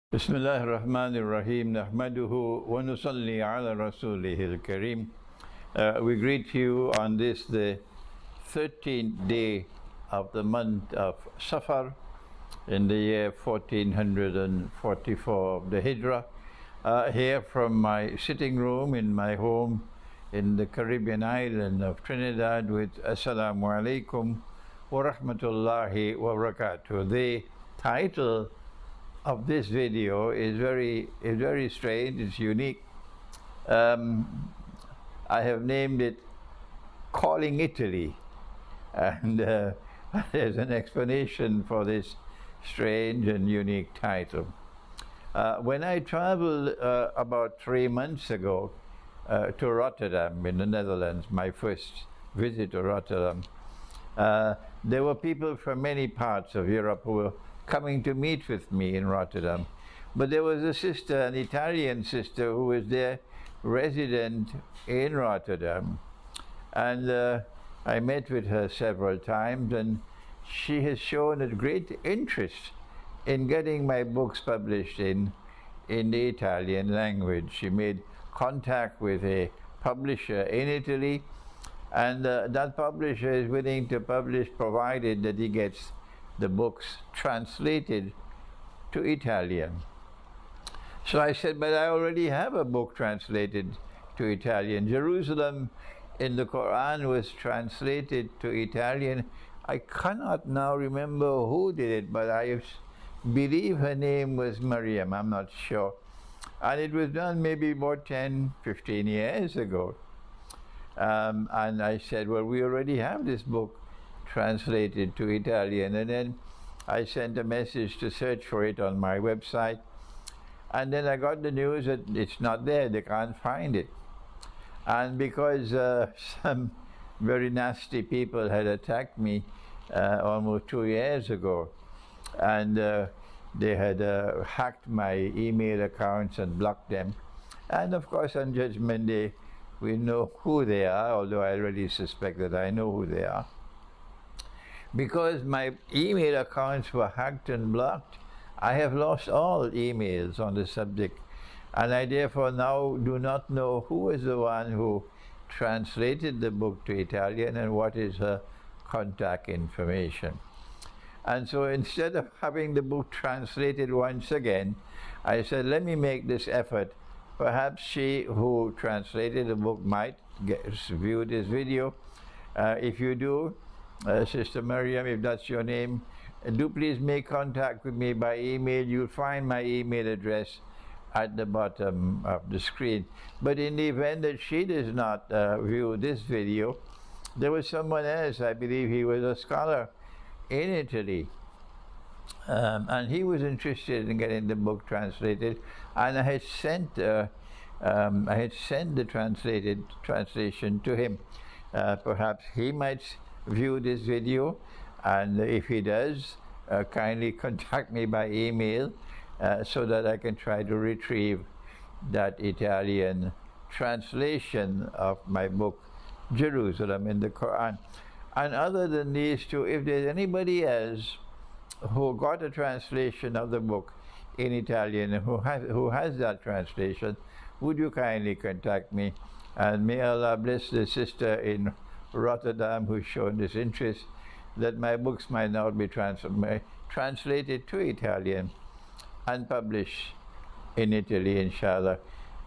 بسم الله الرحمن الرحيم نحمده ونصلي على رسوله الكريم. We greet you on this, the 13th day of the month of Safar in the year 1444 of the Hijrah, here from my sitting room in my home in the Caribbean island of Trinidad with Assalamu alaikum wa rahmatullahi wa barakatuh. The title of this video is very strange. It's unique. I have named it Calling Italy, and there's an explanation for this strange and unique title. When I traveled about 3 months ago to Rotterdam in the Netherlands, my first visit to Rotterdam, there were people from many parts of Europe who were coming to meet with me in Rotterdam. But there was a sister, an Italian sister, who was there resident in Rotterdam. And I met with her several times, and she has shown a great interest in getting my books published in the Italian language. She made contact with a publisher in Italy, and that publisher is willing to publish provided that he gets the books translated to Italian. So I said, but I already have a book translated to Italian. Jerusalem in the Quran was translated to Italian. I cannot now remember who did it, but I believe her name was Maryam, I'm not sure. And it was done maybe about 10, 15 years ago. And I said, well, we already have this book translated to Italian, and then I sent a message to search for it on my website, and then I got the news that it's not there, they can't find it. And because some very nasty people had attacked me almost 2 years ago, and they had hacked my email accounts and blocked them, and of course on Judgment Day we know who they are, although I already suspect that I know who they are. Because my email accounts were hacked and blocked, I have lost all emails on the subject, and I therefore now do not know who is the one who translated the book to Italian and what is her contact information. And so instead of having the book translated once again, I said, let me make this effort. Perhaps she who translated the book might view this video. If you do, Sister Maryam, if that's your name, do please make contact with me by email. You'll find my email address at the bottom of the screen. But in the event that she does not view this video, there was someone else, I believe he was a scholar in Italy, and he was interested in getting the book translated, and I had sent the translation to him. Perhaps he might view this video, and if he does, kindly contact me by email so that I can try to retrieve that Italian translation of my book Jerusalem in the Quran. And other than these two, if there's anybody else who got a translation of the book in Italian and who has that translation, would you kindly contact me? And may Allah bless the sister in Rotterdam who's shown this interest, that my books might now be translated to Italian and published in Italy, inshallah.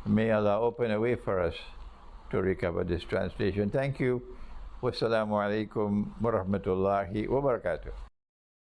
May Allah open a way for us to recover this translation. Thank you. Wassalamu alaikum wa rahmatullahi wa barakatuh.